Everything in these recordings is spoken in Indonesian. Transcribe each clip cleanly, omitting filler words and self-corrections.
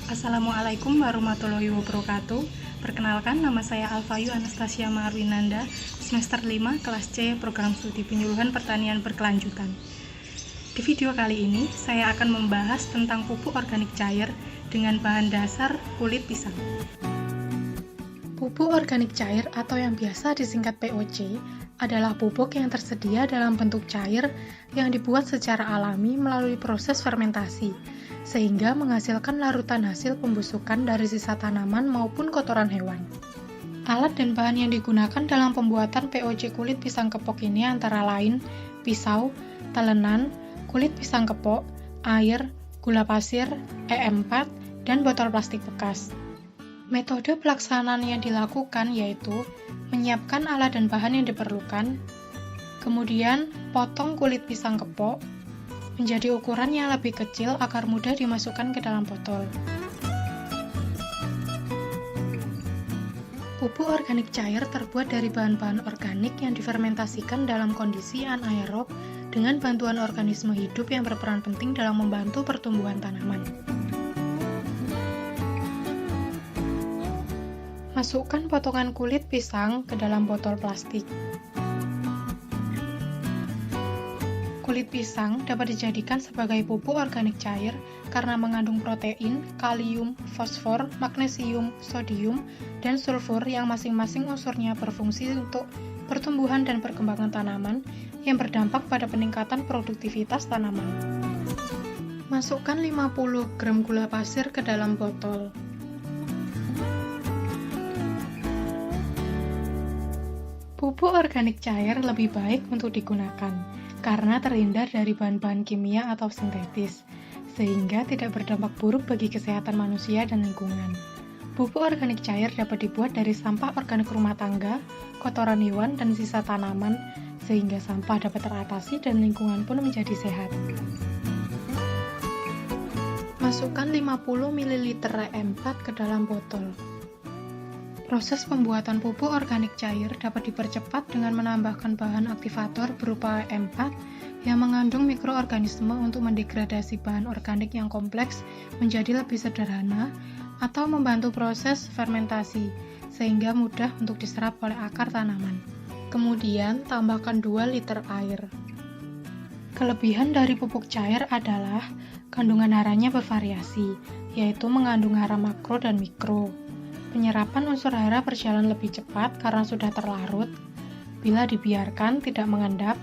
Assalamualaikum warahmatullahi wabarakatuh. Perkenalkan, nama saya Alfayu Anastasia Marwinanda, semester 5, kelas C, program studi penyuluhan pertanian berkelanjutan. Di video kali ini, saya akan membahas tentang pupuk organik cair dengan bahan dasar kulit pisang. Pupuk organik cair atau yang biasa disingkat POC adalah pupuk yang tersedia dalam bentuk cair yang dibuat secara alami melalui proses fermentasi, sehingga menghasilkan larutan hasil pembusukan dari sisa tanaman maupun kotoran hewan. Alat dan bahan yang digunakan dalam pembuatan POC kulit pisang kepok ini antara lain pisau, telenan, kulit pisang kepok, air, gula pasir, E4, dan botol plastik bekas. Metode pelaksanaan yang dilakukan yaitu menyiapkan alat dan bahan yang diperlukan, kemudian potong kulit pisang kepok menjadi ukuran yang lebih kecil agar mudah dimasukkan ke dalam botol. Pupuk organik cair terbuat dari bahan-bahan organik yang difermentasikan dalam kondisi anaerob dengan bantuan organisme hidup yang berperan penting dalam membantu pertumbuhan tanaman. Masukkan potongan kulit pisang ke dalam botol plastik. Kulit pisang dapat dijadikan sebagai pupuk organik cair karena mengandung protein, kalium, fosfor, magnesium, sodium, dan sulfur yang masing-masing unsurnya berfungsi untuk pertumbuhan dan perkembangan tanaman yang berdampak pada peningkatan produktivitas tanaman. Masukkan 50 gram gula pasir ke dalam botol. Pupuk organik cair lebih baik untuk digunakan karena terhindar dari bahan-bahan kimia atau sintetis, sehingga tidak berdampak buruk bagi kesehatan manusia dan lingkungan. Pupuk organik cair dapat dibuat dari sampah organik rumah tangga, kotoran hewan, dan sisa tanaman, sehingga sampah dapat teratasi dan lingkungan pun menjadi sehat. Masukkan 50 ml E4 ke dalam botol. Proses pembuatan pupuk organik cair dapat dipercepat dengan menambahkan bahan aktivator berupa E4 yang mengandung mikroorganisme untuk mendegradasi bahan organik yang kompleks menjadi lebih sederhana atau membantu proses fermentasi sehingga mudah untuk diserap oleh akar tanaman. Kemudian tambahkan 2 liter air. Kelebihan dari pupuk cair adalah kandungan haranya bervariasi, yaitu mengandung hara makro dan mikro. Penyerapan unsur hara berjalan lebih cepat karena sudah terlarut, bila dibiarkan tidak mengendap,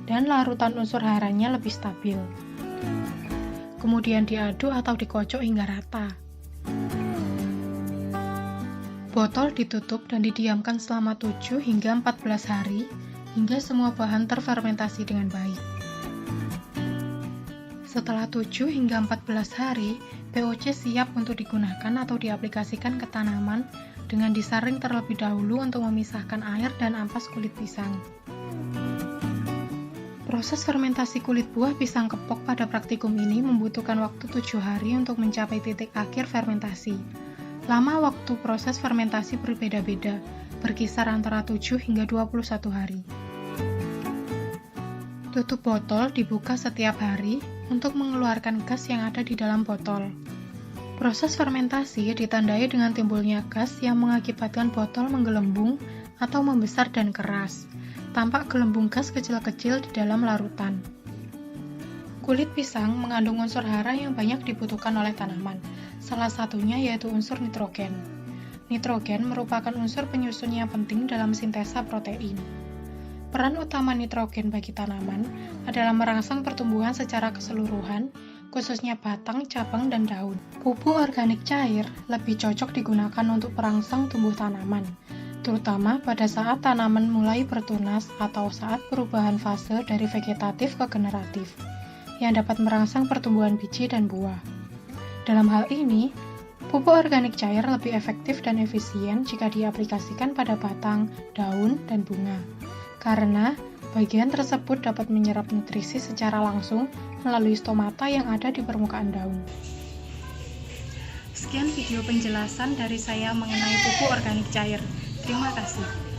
dan larutan unsur haranya lebih stabil. Kemudian diaduk atau dikocok hingga rata. Botol ditutup dan didiamkan selama 7 hingga 14 hari, hingga semua bahan terfermentasi dengan baik. Setelah 7 hingga 14 hari, POC siap untuk digunakan atau diaplikasikan ke tanaman dengan disaring terlebih dahulu untuk memisahkan air dan ampas kulit pisang. Proses fermentasi kulit buah pisang kepok pada praktikum ini membutuhkan waktu 7 hari untuk mencapai titik akhir fermentasi. Lama waktu proses fermentasi berbeda-beda, berkisar antara 7 hingga 21 hari. Tutup botol dibuka setiap hari untuk mengeluarkan gas yang ada di dalam botol. Proses fermentasi ditandai dengan timbulnya gas yang mengakibatkan botol menggelembung atau membesar dan keras. Tampak gelembung gas kecil-kecil di dalam larutan. Kulit pisang mengandung unsur hara yang banyak dibutuhkan oleh tanaman, salah satunya yaitu unsur nitrogen. Nitrogen merupakan unsur penyusun yang penting dalam sintesa protein. Peran utama nitrogen bagi tanaman adalah merangsang pertumbuhan secara keseluruhan, khususnya batang, cabang, dan daun. Pupuk organik cair lebih cocok digunakan untuk perangsang tumbuh tanaman, terutama pada saat tanaman mulai bertunas atau saat perubahan fase dari vegetatif ke generatif, yang dapat merangsang pertumbuhan biji dan buah. Dalam hal ini, pupuk organik cair lebih efektif dan efisien jika diaplikasikan pada batang, daun, dan bunga. Karena bagian tersebut dapat menyerap nutrisi secara langsung melalui stomata yang ada di permukaan daun. Sekian video penjelasan dari saya mengenai pupuk organik cair. Terima kasih.